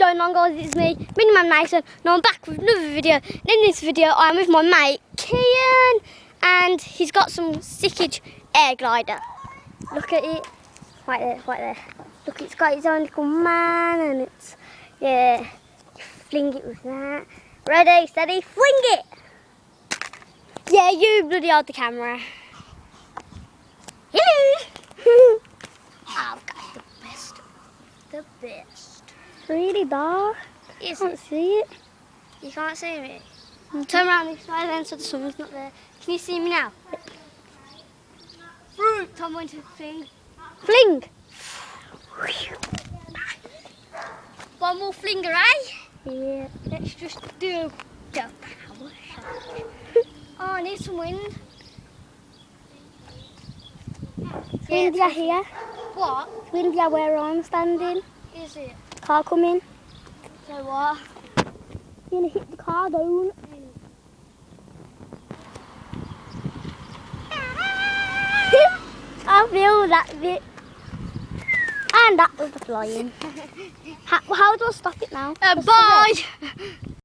going on, guys? It's me, Miniman Mason, and I'm back with another video. In this video I'm with my mate Kian, and he's got some sickage air glider. Look at it, right there. Look, it's got its own little man, and it's, yeah, fling it with that. Ready, steady, fling it! Yeah, you bloody hold the camera. Hello! I've got the best. Really dark. Is Can't it? see it. You can't see me? Turn around this way then so the sun's not there. Can you see me now? Fruit! I'm going to fling. Fling. One more flinger, eh? Yeah. Let's just do the power shot. Oh, I need some wind. Wind ya here. What Wind ya where I'm standing. is it? Car coming. So what? You're gonna hit the car down. I feel that bit. And that was the flying. How do I stop it now? Bye!